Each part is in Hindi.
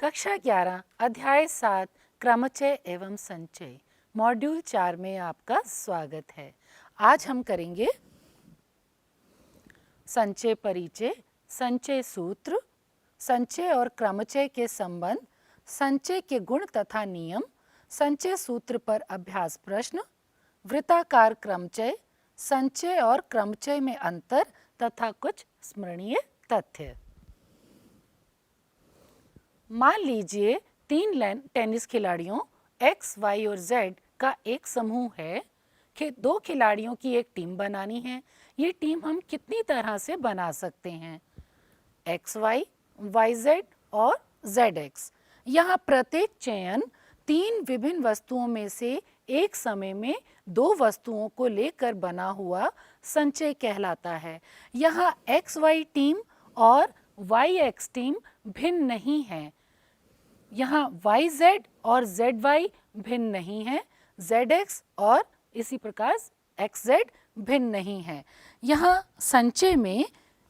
कक्षा 11 अध्याय 7 क्रमचय एवं संचय मॉड्यूल 4 में आपका स्वागत है। आज हम करेंगे संचय परिचय, संचय सूत्र, संचय और क्रमचय के संबंध, संचय के गुण तथा नियम, संचय सूत्र पर अभ्यास प्रश्न, वृत्ताकार क्रमचय, संचय और क्रमचय में अंतर तथा कुछ स्मरणीय तथ्य। मान लीजिए 3 टेनिस खिलाड़ियों X, Y और Z का एक समूह है कि 2 खिलाड़ियों की एक टीम बनानी है। ये टीम हम कितनी तरह से बना सकते हैं? XY, YZ और ZX। यहाँ प्रत्येक चयन 3 विभिन्न वस्तुओं में से एक समय में 2 वस्तुओं को लेकर बना हुआ संचय कहलाता है। यहाँ XY टीम और YX टीम भिन्न नहीं है। यहाँ YZ और ZY भिन्न नहीं है, ZX और इसी प्रकार XZ भिन्न नहीं है। यहाँ संचय में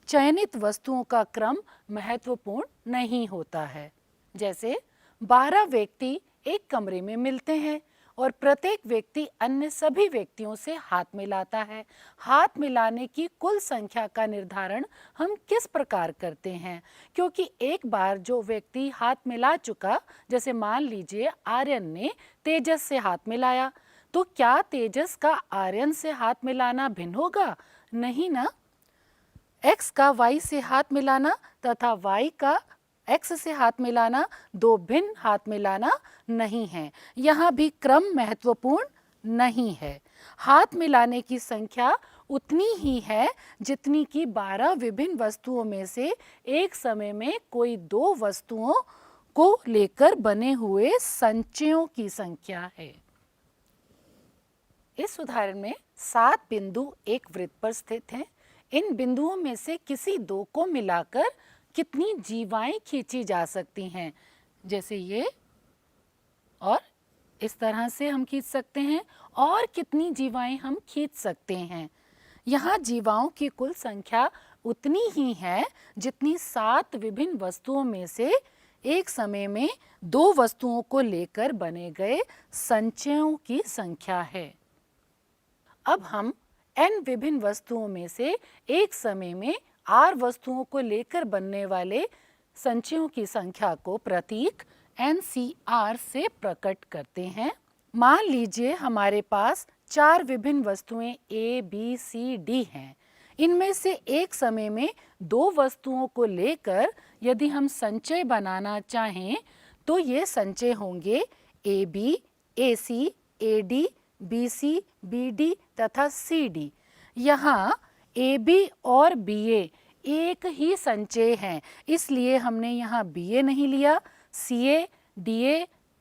चयनित वस्तुओं का क्रम महत्वपूर्ण नहीं होता है। जैसे 12 व्यक्ति एक कमरे में मिलते हैं और प्रत्येक व्यक्ति अन्य सभी व्यक्तियों से हाथ मिलाता है। हाथ मिलाने की कुल संख्या का निर्धारण हम किस प्रकार करते हैं? क्योंकि एक बार जो व्यक्ति हाथ मिला चुका, जैसे मान लीजिए आर्यन ने तेजस से हाथ मिलाया, तो क्या तेजस का आर्यन से हाथ मिलाना भिन्न होगा? नहीं ना। X का Y से हाथ मिलाना तथा Y का X से हाथ मिलाना 2 भिन्न हाथ मिलाना नहीं है। यहाँ भी क्रम महत्वपूर्ण नहीं है। हाथ मिलाने की संख्या उतनी ही है जितनी कि 12 विभिन्न वस्तुओं में से एक समय में कोई 2 वस्तुओं को लेकर बने हुए संचयों की संख्या है। इस उदाहरण में 7 बिंदु एक वृत्त पर स्थित हैं। इन बिंदुओं में से किसी 2 को मिलाकर कितनी जीवाएं खींची जा सकती हैं? जैसे ये और इस तरह से हम खींच सकते हैं, और कितनी जीवाएं हम खींच सकते हैं? यहाँ जीवाओं की कुल संख्या उतनी ही है जितनी 7 विभिन्न वस्तुओं में से एक समय में 2 वस्तुओं को लेकर बने गए संचयों की संख्या है। अब हम n विभिन्न वस्तुओं में से एक समय में r वस्तुओं को लेकर बनने वाले संचयों की संख्या को प्रतीक NCR से प्रकट करते हैं। मान लीजिए हमारे पास 4 विभिन्न वस्तुएं A, B, C, D हैं। इनमें से एक समय में 2 वस्तुओं को लेकर यदि हम संचय बनाना चाहें तो ये संचय होंगे AB, AC, AD, BC, BD तथा CD। यहाँ AB और BA एक ही संचय हैं, इसलिए हमने यहाँ BA नहीं लिया। CA, DA,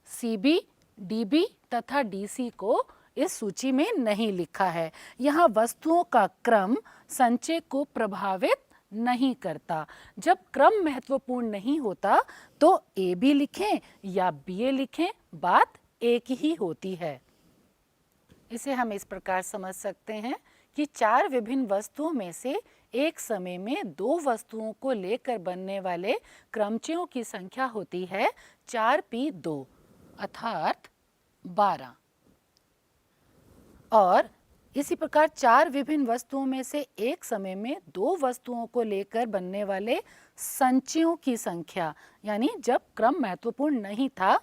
CB, DB तथा DC को इस सूची में नहीं लिखा है। यहाँ वस्तुओं का क्रम संचय को प्रभावित नहीं करता। जब क्रम महत्वपूर्ण नहीं होता तो AB लिखें या BA लिखें, बात एक ही होती है। इसे हम इस प्रकार समझ सकते हैं कि 4 विभिन्न वस्तुओं में से एक समय में 2 वस्तुओं को लेकर बनने वाले क्रमचयों की संख्या होती है 4p2 अर्थात 12। और इसी प्रकार 4 विभिन्न वस्तुओं में से एक समय में 2 वस्तुओं को लेकर बनने वाले संचयों की संख्या, यानी जब क्रम महत्वपूर्ण नहीं था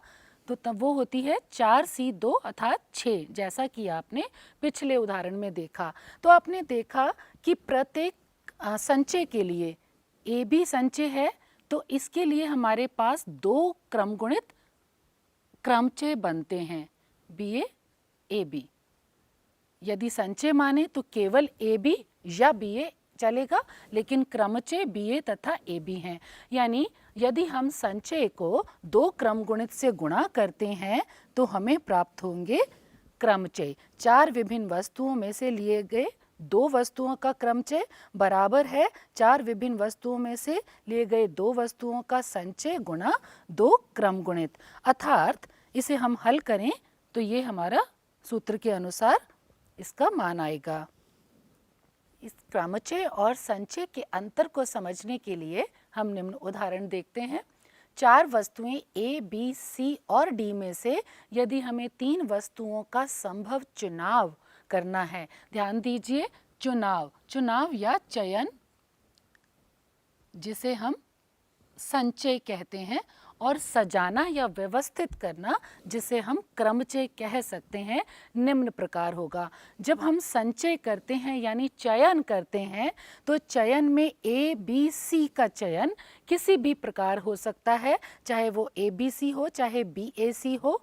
तो तब वो होती है 4c2 अर्थात 6, जैसा कि आपने पिछले उदाहरण में देखा। तो आपने देखा कि प्रत्येक संचय के लिए AB संचय है तो इसके लिए हमारे पास 2 क्रमगुणित क्रमचय बनते हैं BA, AB। यदि संचय माने तो केवल AB या BA चलेगा, लेकिन क्रमचय BA तथा AB हैं। यानी यदि हम संचय को 2 क्रमगुणित से गुणा करते हैं तो हमें प्राप्त होंगे क्रमचय। 4 विभिन्न वस्तुओं में से लिए गए 2 वस्तुओं का क्रमचय बराबर है 4 विभिन्न वस्तुओं में से लिए गए 2 वस्तुओं का संचय गुणा 2 क्रमगुणित। अर्थात इसे हम हल करें तो ये हमारा सूत्र के अनुसार इसका मान आएगा। इस क्रमचय और संचय के अंतर को समझने के लिए हम निम्न उदाहरण देखते हैं। 4 वस्तुएं A, B, C और D में से यदि हमें 3 वस्तुओं का संभव चुनाव करना है, ध्यान दीजिए, चुनाव या चयन, जिसे हम संचय कहते हैं, और सजाना या व्यवस्थित करना, जिसे हम क्रमचय कह सकते हैं, निम्न प्रकार होगा। जब हम संचय करते हैं यानी चयन करते हैं, तो चयन में A, B, C का चयन किसी भी प्रकार हो सकता है, चाहे वो ABC हो चाहे BAC हो।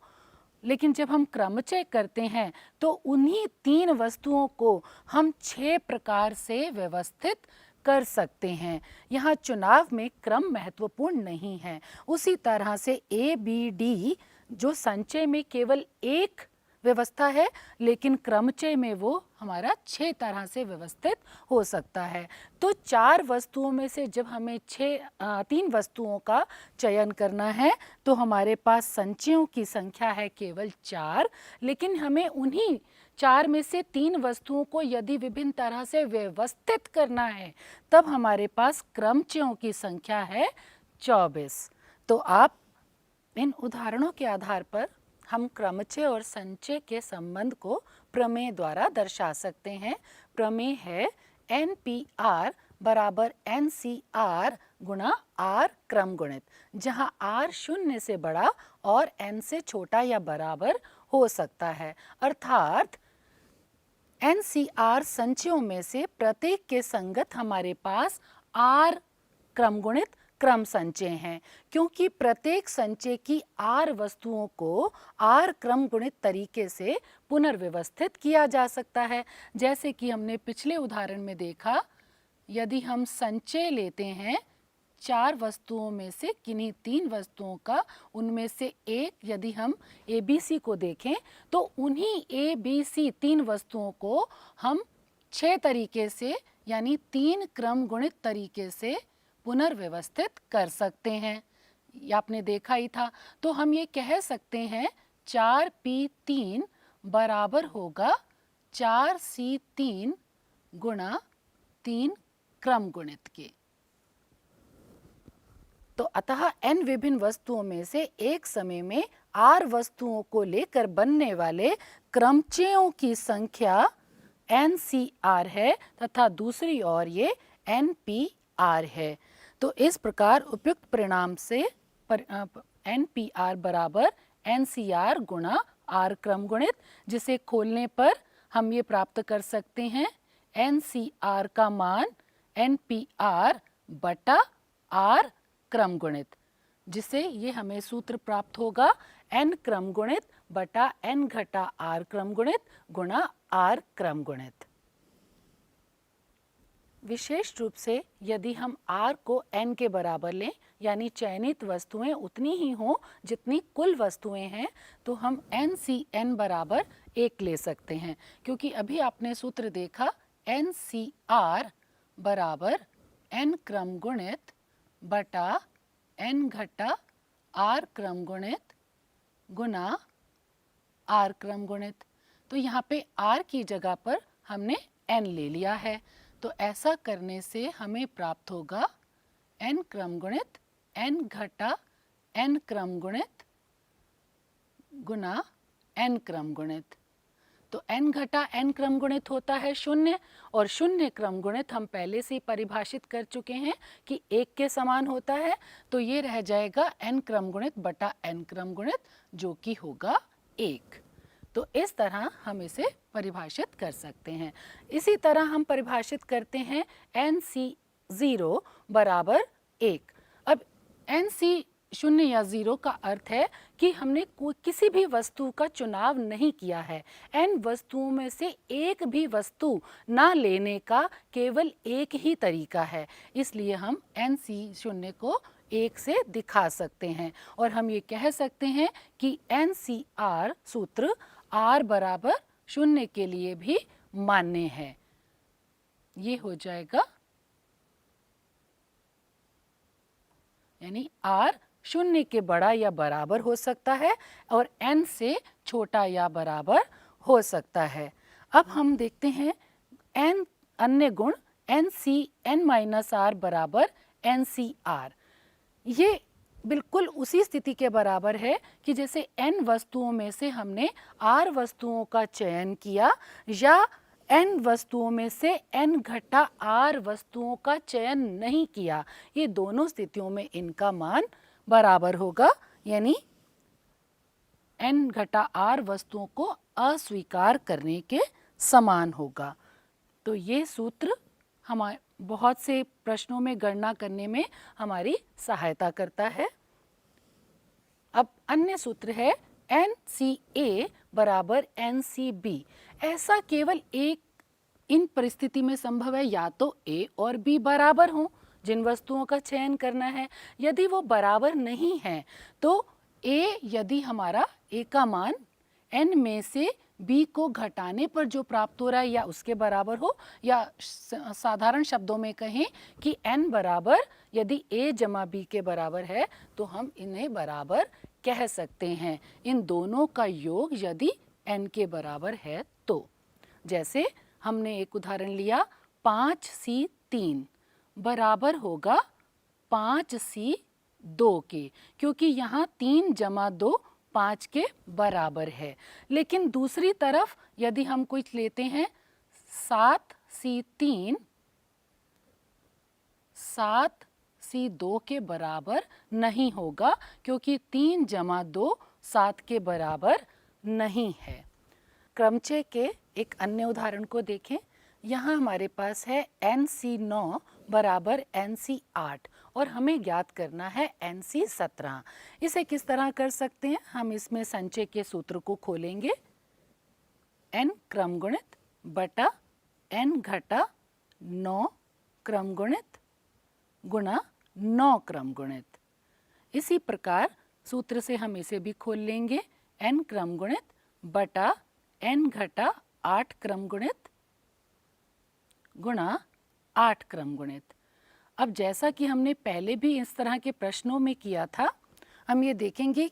लेकिन जब हम क्रमचय करते हैं तो उन्हीं 3 वस्तुओं को हम 6 प्रकार से व्यवस्थित कर सकते हैं। यहाँ चुनाव में क्रम महत्वपूर्ण नहीं है। उसी तरह से ABD जो संचय में केवल एक व्यवस्था है, लेकिन क्रमचय में वो हमारा 6 तरह से व्यवस्थित हो सकता है। तो 4 वस्तुओं में से जब हमें 3 वस्तुओं का चयन करना है तो हमारे पास संचयों की संख्या है केवल 4, लेकिन हमें उन्हीं 4 में से 3 वस्तुओं को यदि विभिन्न तरह से व्यवस्थित करना है तब हमारे पास क्रमचयों की संख्या है 24। तो आप इन उदाहरणों के आधार पर हम क्रमचय और संचय के संबंध को प्रमेय द्वारा दर्शा सकते हैं। प्रमेय है NPR बराबर NCR गुणा R क्रम गुणित, जहाँ R 0 से बड़ा और N से छोटा या बराबर हो सकता है। अर्थात NCR संचयों में से प्रत्येक के संगत हमारे पास R क्रम गुणित क्रम संचय हैं, क्योंकि प्रत्येक संचय की R वस्तुओं को R क्रम गुणित तरीके से पुनर्व्यवस्थित किया जा सकता है। जैसे कि हमने पिछले उदाहरण में देखा, यदि हम संचय लेते हैं 4 वस्तुओं में से किन्हीं 3 वस्तुओं का, उनमें से एक यदि हम ABC को देखें तो उन्हीं ABC 3 वस्तुओं को हम 6 तरीके से यानी 3 क्रम गुणित तरीके से पुनर्व्यवस्थित कर सकते हैं। ये आपने देखा ही था। तो हम ये कह सकते हैं 4P3 बराबर होगा 4C3 गुणा 3 क्रम गुणित के। तो अतः n विभिन्न वस्तुओं में से एक समय में R वस्तुओं को लेकर बनने वाले क्रमचयों की संख्या NCR है तथा दूसरी ओर ये NPR है। तो इस प्रकार उपयुक्त परिणाम से NPR बराबर NCR गुणा R क्रम गुणित, जिसे खोलने पर हम ये प्राप्त कर सकते हैं NCR का मान NPR बटा R क्रम गुणित, जिसे ये हमें सूत्र प्राप्त होगा N क्रम गुणित बटा N घटा R क्रम गुणित गुणा R क्रम गुणित। विशेष रूप से यदि हम R को N के बराबर लें, यानी चयनित वस्तुएं उतनी ही हों जितनी कुल वस्तुएं हैं, तो हम NCN बराबर 1 ले सकते हैं, क्योंकि अभी आपने सूत्र देखा NCR बराबर N क्रम गुणित बटा N घटा R क्रम गुणित गुणा R क्रम गुणित। तो यहाँ पे R की जगह पर हमने N ले लिया है। तो ऐसा करने से हमें प्राप्त होगा N क्रम गुणित N घटा N क्रम गुणित गुणा N क्रम गुणित। तो N घटा N क्रम गुणित होता है 0, और 0 क्रम गुणित हम पहले से ही परिभाषित कर चुके हैं कि 1 के समान होता है। तो ये रह जाएगा N क्रम गुणित बटा N क्रम गुणित, जो कि होगा 1। तो इस तरह हम इसे परिभाषित कर सकते हैं। इसी तरह हम परिभाषित करते हैं NC0 बराबर 1। अब NC 0 या 0 का अर्थ है कि हमने किसी भी वस्तु का चुनाव नहीं किया है। N वस्तुओं में से एक भी वस्तु ना लेने का केवल एक ही तरीका है, इसलिए हम NC0 को 1 से दिखा सकते हैं। और हम ये कह सकते हैं कि NCR सूत्र R बराबर 0 के लिए भी मान्य है। ये हो जाएगा, यानी R 0 के बड़ा या बराबर हो सकता है और N से छोटा या बराबर हो सकता है। अब हम देखते हैं N अन्य गुण NCN-R बराबर NCR। ये बिल्कुल उसी स्थिति के बराबर है कि जैसे n वस्तुओं में से हमने r वस्तुओं का चयन किया या n वस्तुओं में से n घटा r वस्तुओं का चयन नहीं किया, ये दोनों स्थितियों में इनका मान बराबर होगा, यानी n घटा r वस्तुओं को अस्वीकार करने के समान होगा। तो ये सूत्र हमारे बहुत से प्रश्नों में गणना करने में हमारी सहायता करता है। अब अन्य सूत्र है NCA बराबर NCB। ऐसा केवल एक इन परिस्थिति में संभव है, या तो A और B बराबर हों जिन वस्तुओं का चयन करना है। यदि वो बराबर नहीं है तो A यदि हमारा A का मान N में से B को घटाने पर जो प्राप्त हो रहा है या उसके बराबर हो, या साधारण शब्दों में कहें कि N बराबर यदि A जमा B के बराबर है तो हम इन्हें बराबर कह सकते हैं। इन दोनों का योग यदि N के बराबर है तो, जैसे हमने एक उदाहरण लिया 5C3 बराबर होगा 5C2 के, क्योंकि यहाँ 3 जमा 2 5 के बराबर है। लेकिन दूसरी तरफ यदि हम कुछ लेते हैं 7C3 7C2 के बराबर नहीं होगा, क्योंकि 3 जमा 2 7 के बराबर नहीं है। क्रमचय के एक अन्य उदाहरण को देखें। यहाँ हमारे पास है NC9 बराबर NC8 और हमें ज्ञात करना है NC17। इसे किस तरह कर सकते हैं? हम इसमें संचय के सूत्र को खोलेंगे। n क्रम गुणित बटा n घटा 9 क्रम गुणित गुणा 9 क्रम गुणित। इसी प्रकार सूत्र से हम इसे भी खोल लेंगे। n क्रम गुणित बटा n घटा 8 क्रम गुणित गुणा 8 क्रम गुणित। अब जैसा कि हमने पहले भी इस तरह के प्रश्नों में किया था, हम ये देखेंगे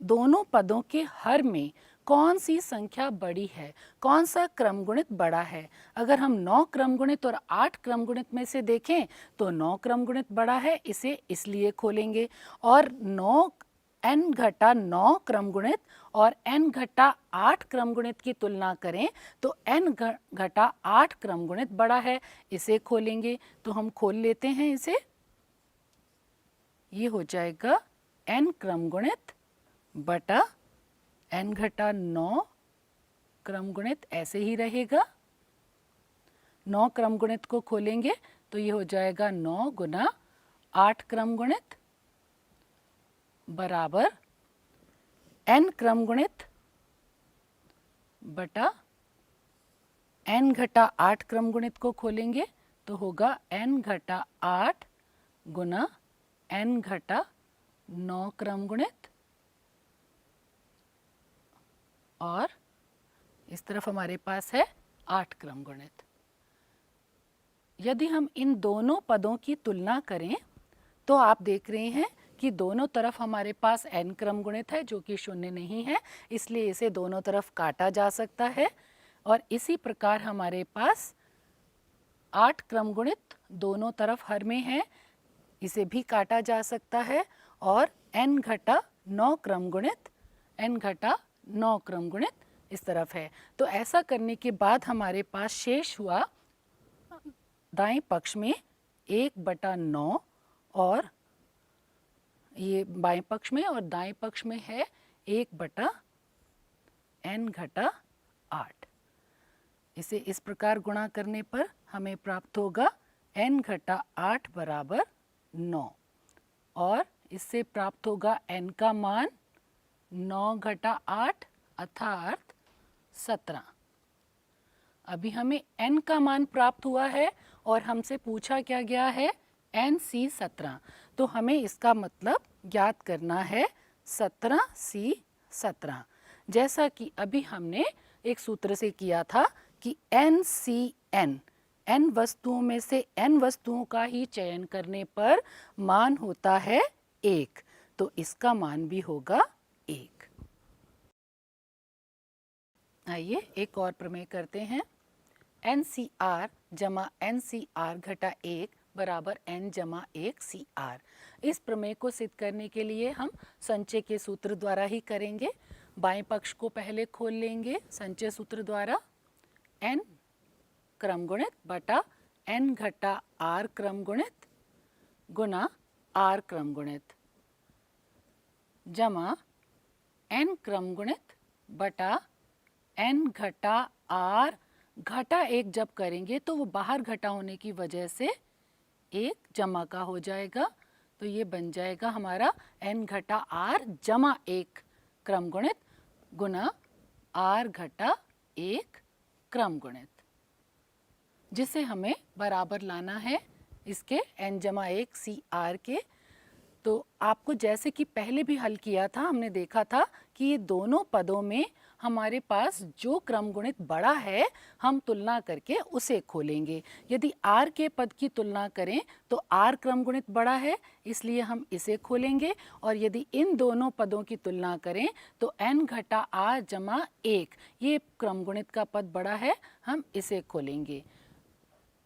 दोनों पदों के हर में कौन सी संख्या बड़ी है, कौन सा क्रम गुणित बड़ा है। अगर हम 9 क्रम गुणित और 8 क्रम गुणित में से देखें तो 9 क्रम गुणित बड़ा है, इसे इसलिए खोलेंगे। और 9 n घटा 9 क्रम गुणित और n घटा 8 क्रम गुणित की तुलना करें तो n घटा 8 क्रम गुणित बड़ा है, इसे खोलेंगे। तो हम खोल लेते हैं इसे। ये हो जाएगा n क्रम गुणित बटा n घटा 9 क्रम गुणित, ऐसे ही रहेगा। 9 क्रम गुणित को खोलेंगे तो ये हो जाएगा 9 गुना 8 क्रम गुणित बराबर n क्रम गुणित बटा n घटा 8 क्रम गुणित को खोलेंगे तो होगा n घटा 8 गुना n घटा 9 क्रम गुणित, और इस तरफ हमारे पास है 8 क्रम गुणित। यदि हम इन दोनों पदों की तुलना करें तो आप देख रहे हैं कि दोनों तरफ हमारे पास n क्रम गुणित है जो कि शून्य नहीं है, इसलिए इसे दोनों तरफ काटा जा सकता है। और इसी प्रकार हमारे पास 8 क्रम गुणित दोनों तरफ हर में है, इसे भी काटा जा सकता है। और n घटा 9 क्रम गुणित n घटा 9 क्रम गुणित इस तरफ है। तो ऐसा करने के बाद हमारे पास शेष हुआ दाएं पक्ष में 1/9 और ये बाएं पक्ष में, और दाएं पक्ष में है 1/n घटा 8। इसे इस प्रकार गुणा करने पर हमें प्राप्त होगा n घटा 8 बराबर 9, और इससे प्राप्त होगा n का मान 9 घटा 8 अर्थात 17। अभी हमें n का मान प्राप्त हुआ है और हमसे पूछा क्या गया है NC17, तो हमें इसका मतलब ज्ञात करना है 17C17। जैसा कि अभी हमने एक सूत्र से किया था कि NCN n वस्तुओं में से n वस्तुओं का ही चयन करने पर मान होता है 1, तो इसका मान भी होगा 1। आइए एक और प्रमेय करते हैं। NCR जमा NCR घटा 1 बराबर n जमा 1 CR। इस प्रमेय को सिद्ध करने के लिए हम संचय के सूत्र द्वारा ही करेंगे। बाएं पक्ष को पहले खोल लेंगे संचय सूत्र द्वारा। n क्रम गुणित बटा n घटा r क्रम गुणित गुना r क्रम गुणित जमा n क्रम गुणित बटा n घटा r। घटा एक जब करेंगे तो वो बाहर घटा होने की वजह से एक जमा का हो जाएगा, तो ये बन जाएगा हमारा n घटा r जमा 1 क्रम गुणित गुना r घटा 1 क्रम गुणित, जिसे हमें बराबर लाना है इसके n जमा 1 CR के। तो आपको जैसे कि पहले भी हल किया था, हमने देखा था कि ये दोनों पदों में हमारे पास जो क्रम गुणित बड़ा है हम तुलना करके उसे खोलेंगे। यदि r के पद की तुलना करें तो r क्रम गुणित बड़ा है, इसलिए हम इसे खोलेंगे। और यदि इन दोनों पदों की तुलना करें तो n घटा r जमा 1 ये क्रम गुणित का पद बड़ा है, हम इसे खोलेंगे।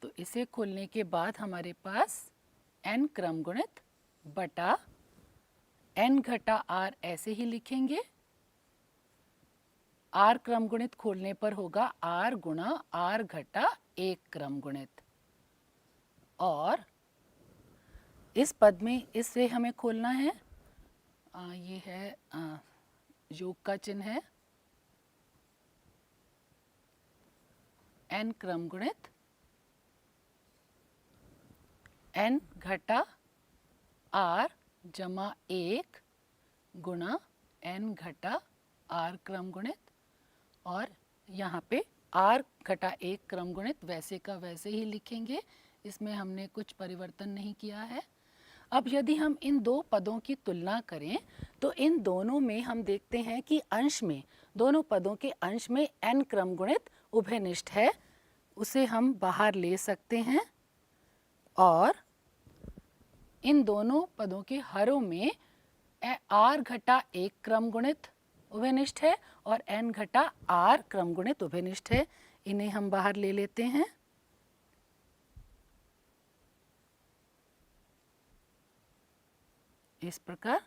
तो इसे खोलने के बाद हमारे पास n क्रम गुणित बटा n घटा r ऐसे ही लिखेंगे। r क्रम गुणित खोलने पर होगा r गुणा r घटा 1 क्रम गुणित, और इस पद में इससे हमें खोलना है, ये है योग का चिन्ह है, n क्रम गुणित n घटा r जमा 1 गुणा n घटा r क्रम गुणित, और यहाँ पे r घटा 1 क्रम गुणित वैसे का वैसे ही लिखेंगे, इसमें हमने कुछ परिवर्तन नहीं किया है। अब यदि हम इन दो पदों की तुलना करें तो इन दोनों में हम देखते हैं कि अंश में, दोनों पदों के अंश में n क्रम गुणित उभयनिष्ठ है, उसे हम बाहर ले सकते हैं। और इन दोनों पदों के हरों में r घटा 1 क्रम गुणित उभयनिष्ठ है और n घटा r क्रम गुणित उभयनिष्ठ है, इन्हें हम बाहर ले लेते हैं। इस प्रकार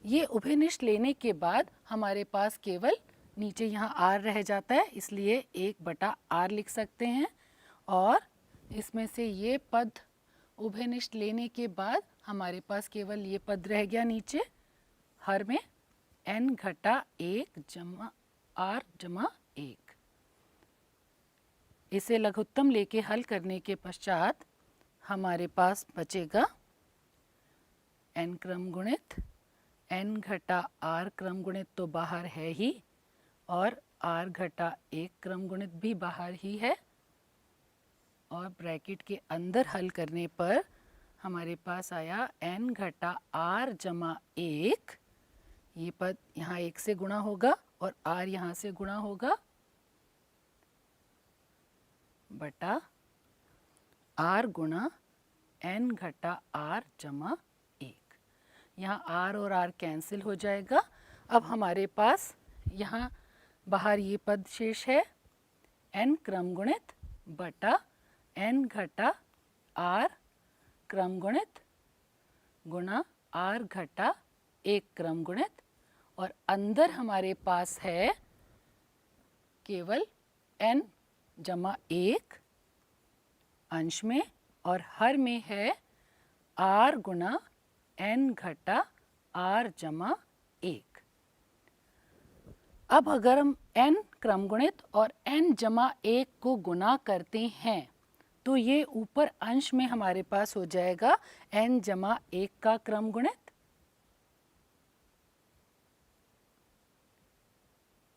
ये उभयनिष्ठ लेने के बाद हमारे पास केवल नीचे यहाँ r रह जाता है, इसलिए 1 बटा r लिख सकते हैं। और इसमें से ये पद उभयनिष्ठ लेने के बाद हमारे पास केवल ये पद रह गया नीचे हर में n घटा 1 जमा r जमा 1। इसे लघुत्तम लेके हल करने के पश्चात हमारे पास बचेगा n क्रम गुणित n घटा r क्रम गुणित तो बाहर है ही, और r घटा 1 क्रम गुणित भी बाहर ही है, और ब्रैकेट के अंदर हल करने पर हमारे पास आया n घटा r जमा 1, ये पद यहाँ 1 से गुणा होगा और r यहाँ से गुणा होगा, बटा r गुणा n घटा r जमा 1। यहाँ r और r कैंसिल हो जाएगा। अब हमारे पास यहाँ बाहर ये पद शेष है, n क्रम गुणित बटा n घटा r क्रम गुणित गुणा r घटा 1 क्रम गुणित, और अंदर हमारे पास है केवल n जमा 1 अंश में, और हर में है r गुणा n घटा r जमा 1। अब अगर हम n क्रम गुणित और n जमा 1 को गुणा करते हैं तो ये ऊपर अंश में हमारे पास हो जाएगा n जमा 1 का क्रम गुणित,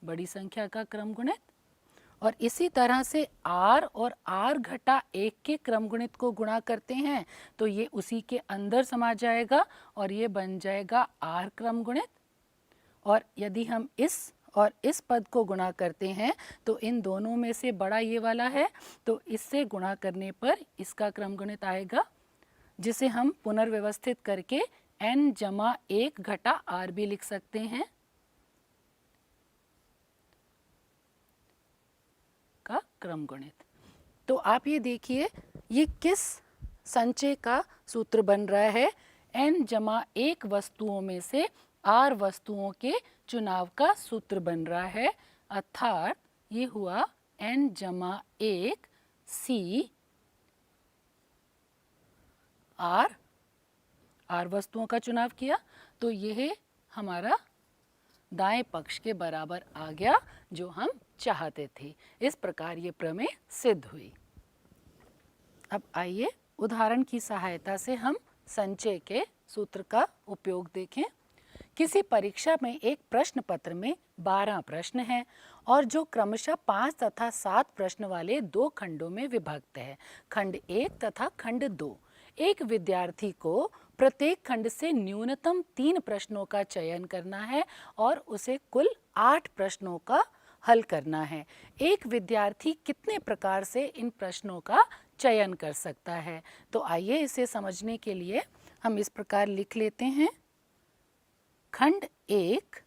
बड़ी संख्या का क्रम गुणित, और इसी तरह से r और r घटा 1 के क्रम गुणित को गुणा करते हैं तो ये उसी के अंदर समा जाएगा और ये बन जाएगा r क्रम गुणित। और यदि हम इस और इस पद को गुणा करते हैं तो इन दोनों में से बड़ा ये वाला है, तो इससे गुणा करने पर इसका क्रम गुणित आएगा, जिसे हम पुनर्व्यवस्थित करके n जमा 1 घटा r भी लिख सकते हैं का क्रम गुणित। तो आप ये देखिए ये किस संचय का सूत्र बन रहा है? n जमा 1 वस्तुओं में से r वस्तुओं के चुनाव का सूत्र बन रहा है, अर्थात ये हुआ n जमा 1 c r वस्तुओं का चुनाव किया तो यह हमारा दाएं पक्ष के बराबर आ गया जो हम चाहते थे। इस प्रकार ये प्रमेय सिद्ध हुई। अब आइए उदाहरण की सहायता से हम संचय के सूत्र का उपयोग देखें। किसी परीक्षा में एक प्रश्न पत्र में 12 प्रश्न हैं और जो क्रमशः 5 तथा 7 प्रश्न वाले 2 खंडों में विभक्त है, खंड 1 तथा खंड 2। एक विद्यार्थी को प्रत्येक खंड से न्यूनतम 3 प्रश्नों का चयन करना है और उसे कुल 8 प्रश्नों का हल करना है। एक विद्यार्थी कितने प्रकार से इन प्रश्नों का चयन कर सकता है? तो आइए इसे समझने के लिए हम इस प्रकार लिख लेते हैं। खंड 1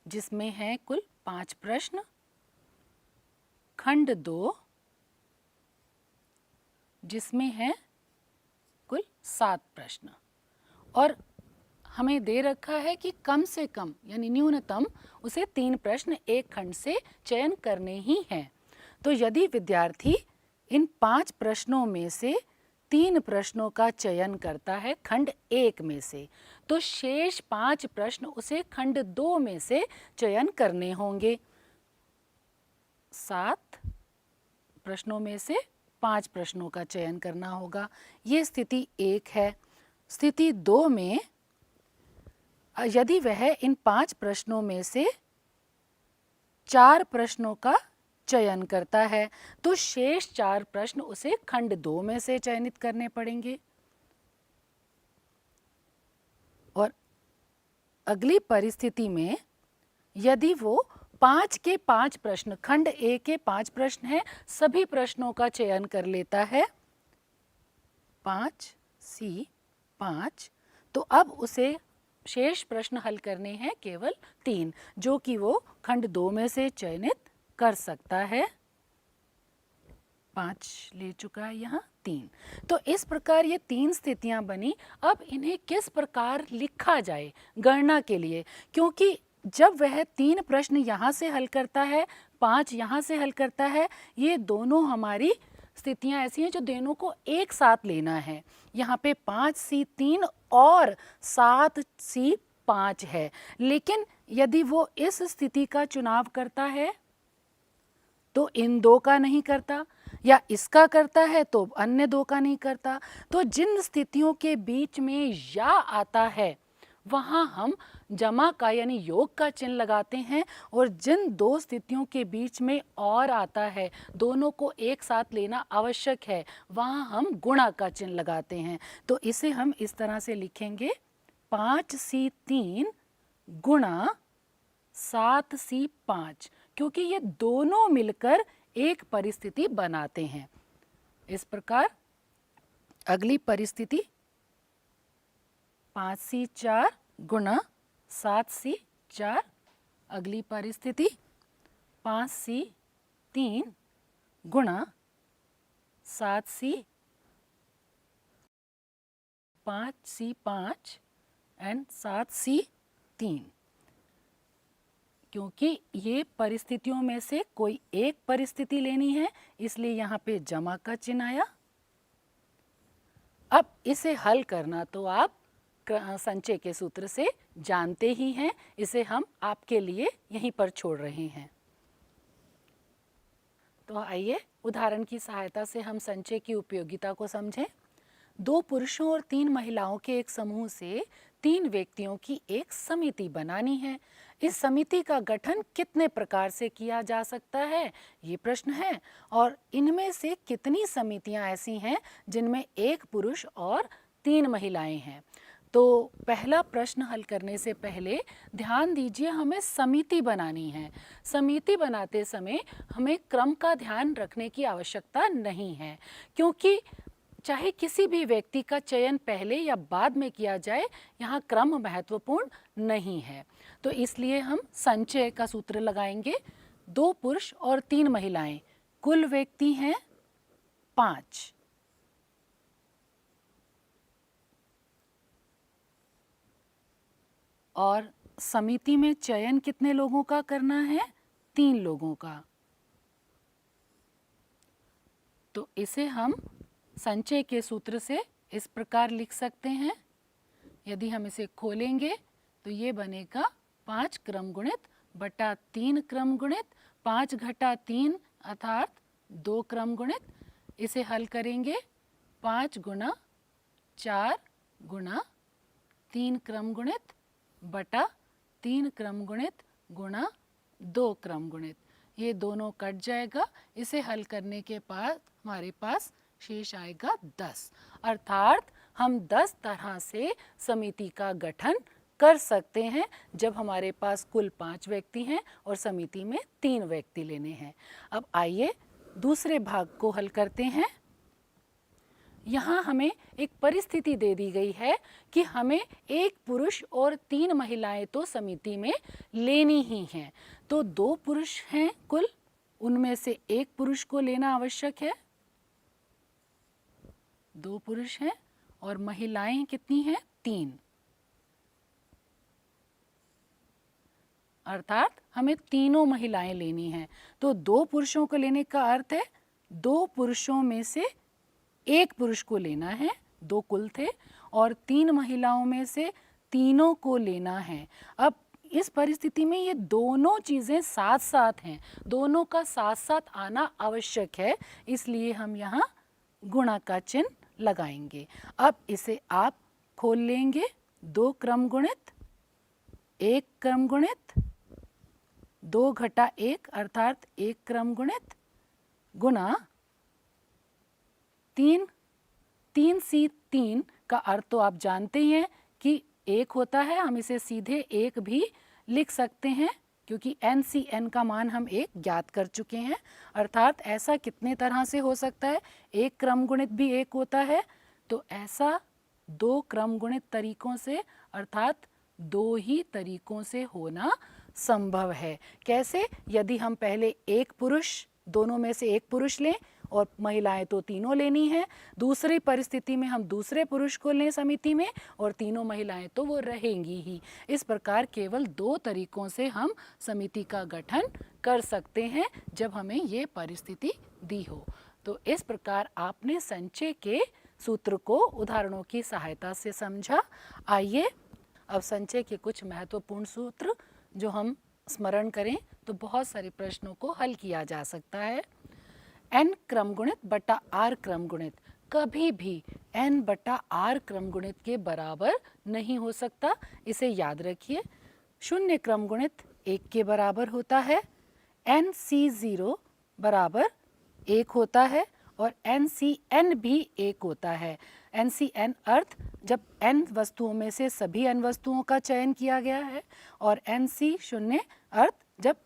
जिसमें है कुल 5 प्रश्न, खंड 2 जिसमें है कुल 7 प्रश्न, और हमें दे रखा है कि कम से कम यानी न्यूनतम उसे 3 प्रश्न एक खंड से चयन करने ही हैं। तो यदि विद्यार्थी इन 5 प्रश्नों में से 3 प्रश्नों का चयन करता है खंड 1 में से, तो शेष 5 प्रश्न उसे खंड 2 में से चयन करने होंगे। 7 प्रश्नों में से 5 प्रश्नों का चयन करना होगा। ये स्थिति 1 है। स्थिति 2 में यदि वह इन 5 प्रश्नों में से 4 प्रश्नों का चयन करता है तो शेष 4 प्रश्न उसे खंड 2 में से चयनित करने पड़ेंगे। और अगली परिस्थिति में यदि वो 5 के 5 प्रश्न, खंड 1 के 5 प्रश्न हैं, सभी प्रश्नों का चयन कर लेता है 5 C 5, तो अब उसे शेष प्रश्न हल करने हैं केवल 3, जो कि वो खंड 2 में से चयनित कर सकता है। 5 ले चुका है यहाँ 3। तो इस प्रकार ये 3 स्थितियां बनी। अब इन्हें किस प्रकार लिखा जाए गणना के लिए, क्योंकि जब वह 3 प्रश्न यहाँ से हल करता है, 5 यहाँ से हल करता है, ये दोनों हमारी स्थितियां ऐसी हैं जो दोनों को एक साथ लेना है। यहाँ पे 5C 3 और 7C 5 है, लेकिन यदि वो इस स्थिति का चुनाव करता है तो इन 2 का नहीं करता, या इसका करता है तो अन्य 2 का नहीं करता। तो जिन स्थितियों के बीच में या आता है वहाँ हम जमा का यानी योग का चिन्ह लगाते हैं, और जिन 2 स्थितियों के बीच में और आता है, दोनों को एक साथ लेना आवश्यक है, वहाँ हम गुणा का चिन्ह लगाते हैं। तो इसे हम इस तरह से लिखेंगे 5C 3 गुणा 7C 5, क्योंकि ये दोनों मिलकर एक परिस्थिति बनाते हैं। इस प्रकार अगली परिस्थिति 5C 4 गुणा 7C 4, अगली परिस्थिति 5C 3 गुणा 7C 5C 5 एंड 7C 3। क्योंकि ये परिस्थितियों में से कोई एक परिस्थिति लेनी है, इसलिए यहाँ पे जमा का चिन्ह आया। अब इसे हल करना तो आप संचय के सूत्र से जानते ही हैं, इसे हम आपके लिए यहीं पर छोड़ रहे हैं। तो आइए उदाहरण की सहायता से हम संचय की उपयोगिता को समझें। 2 पुरुषों और 3 महिलाओं के एक समूह से 3 व्यक्तियों की एक समिति बनानी है। इस समिति का गठन कितने प्रकार से किया जा सकता है, ये प्रश्न है, और इनमें से कितनी समितियां ऐसी हैं जिनमें 1 पुरुष और 3 महिलाएं हैं। तो पहला प्रश्न हल करने से पहले ध्यान दीजिए, हमें समिति बनानी है। समिति बनाते समय हमें क्रम का ध्यान रखने की आवश्यकता नहीं है, क्योंकि चाहे किसी भी व्यक्ति का चयन पहले या बाद में किया जाए, यहाँ क्रम महत्वपूर्ण नहीं है। तो इसलिए हम संचय का सूत्र लगाएंगे। 2 पुरुष और 3 महिलाएं कुल व्यक्ति हैं 5। और समिति में चयन कितने लोगों का करना है? 3 लोगों का। तो इसे हम संचय के सूत्र से इस प्रकार लिख सकते हैं। यदि हम इसे खोलेंगे तो ये बनेगा 5 क्रम गुणित बटा 3 क्रम गुणित 5 घटा 3 अर्थात 2 क्रम गुणित। इसे हल करेंगे 5 गुना 4 गुना 3 क्रम गुणित बटा 3 क्रम गुणित गुणा 2 क्रम गुणित। ये दोनों कट जाएगा। इसे हल करने के बाद हमारे पास शेष आएगा 10। अर्थात हम 10 तरह से समिति का गठन कर सकते हैं जब हमारे पास कुल 5 व्यक्ति हैं और समिति में 3 व्यक्ति लेने हैं। अब आइए दूसरे भाग को हल करते हैं। यहाँ हमें एक परिस्थिति दे दी गई है कि हमें 1 पुरुष और 3 महिलाएं तो समिति में लेनी ही हैं। तो 2 पुरुष हैं कुल, उनमें से 1 पुरुष को लेना आवश्यक है। 2 पुरुष हैं और महिलाएं कितनी हैं? 3। अर्थात हमें तीनों महिलाएं लेनी हैं। तो 2 पुरुषों को लेने का अर्थ है 2 पुरुषों में से 1 पुरुष को लेना है, 2 कुल थे, और 3 महिलाओं में से तीनों को लेना है। अब इस परिस्थिति में ये दोनों चीज़ें साथ साथ हैं, दोनों का साथ साथ आना आवश्यक है, इसलिए हम यहाँ गुणा का चिन्ह लगाएंगे। अब इसे आप खोल लेंगे। 2 क्रम गुणित 1 क्रम गुणित 2 घटा 1 अर्थात 1 क्रम गुणित गुणा 3 सी 3 का अर्थ तो आप जानते ही हैं कि 1 होता है। हम इसे सीधे 1 भी लिख सकते हैं क्योंकि NCN का मान हम 1 ज्ञात कर चुके हैं। अर्थात ऐसा कितने तरह से हो सकता है? 1 क्रम गुणित भी 1 होता है, तो ऐसा 2 क्रम गुणित तरीकों से अर्थात 2 ही तरीकों से होना संभव है। कैसे? यदि हम पहले 1 पुरुष, दोनों में से 1 पुरुष लें और महिलाएं तो तीनों लेनी है, दूसरी परिस्थिति में हम दूसरे पुरुष को लें समिति में और तीनों महिलाएं तो वो रहेंगी ही। इस प्रकार केवल 2 तरीकों से हम समिति का गठन कर सकते हैं जब हमें ये परिस्थिति दी हो। तो इस प्रकार आपने संचय के सूत्र को उदाहरणों की सहायता से समझा। आइए अब संचय के कुछ महत्वपूर्ण सूत्र जो हम स्मरण करें तो बहुत सारे प्रश्नों को हल किया जा सकता है। n क्रम गुणित बटा r क्रम गुणित कभी भी n बटा r क्रम गुणित के बराबर नहीं हो सकता, इसे याद रखिए। 0 क्रम गुणित 1 के बराबर होता है। NC0 बराबर 1 होता है और NCN भी 1 होता है। NCN अर्थ जब n वस्तुओं में से सभी n वस्तुओं का चयन किया गया है, और NC0 अर्थ जब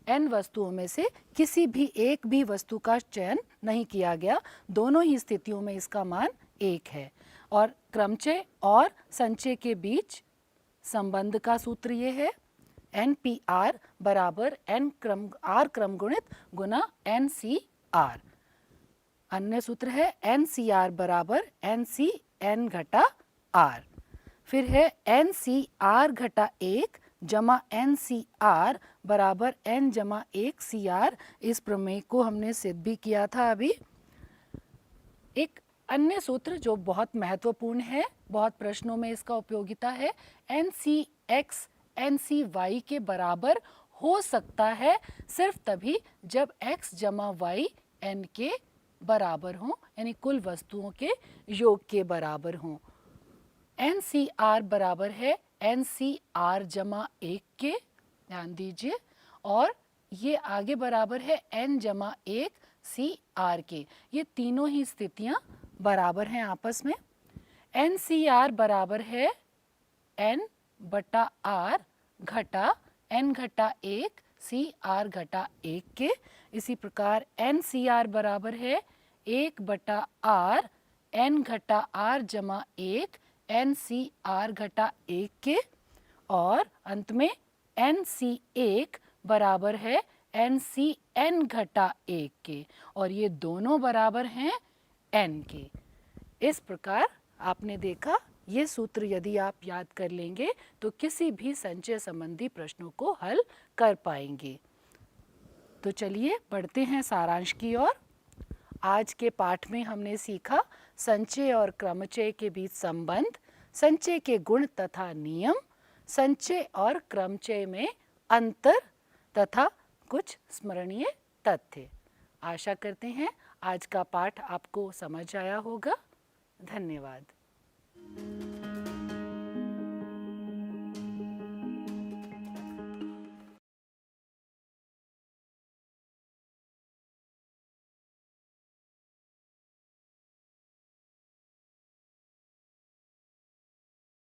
n वस्तुओं में से किसी भी एक भी वस्तु का चयन नहीं किया गया। दोनों ही स्थितियों में इसका मान 1 है। और क्रमचय और संचय के बीच संबंध का सूत्र ये है NPR बराबर R क्रम गुणित गुना NCR। अन्य सूत्र है NCR बराबर NCN घटा R। फिर है NCR घटा 1 जमा NCR बराबर N जमा 1 CR। इस प्रमेय को हमने सिद्ध भी किया था अभी। एक अन्य सूत्र जो बहुत महत्वपूर्ण है, बहुत प्रश्नों में इसका उपयोगिता है, NCX NCY के बराबर हो सकता है सिर्फ तभी जब x जमा y n के बराबर हो, यानी कुल वस्तुओं के योग के बराबर हो। NCR बराबर है NCR जमा 1 के, ध्यान दीजिए, और ये आगे बराबर है N जमा 1 CR के। ये तीनों ही स्थितियां बराबर हैं आपस में। NCR बराबर है N बटा R घटा N घटा 1 CR घटा 1 के। इसी प्रकार NCR बराबर है 1 बटा R N घटा R जमा 1 NCR घटा 1 के। और अंत में NC1 बराबर है NCN घटा 1 के। और ये दोनों बराबर हैं एन के। इस प्रकार आपने देखा, ये सूत्र यदि आप याद कर लेंगे तो किसी भी संचय संबंधी प्रश्नों को हल कर पाएंगे। तो चलिए बढ़ते हैं सारांश की ओर। आज के पाठ में हमने सीखा संचय और क्रमचय के बीच संबंध, संचय के गुण तथा नियम, संचय और क्रमचय में अंतर तथा कुछ स्मरणीय तथ्य। आशा करते हैं आज का पाठ आपको समझ आया होगा। धन्यवाद।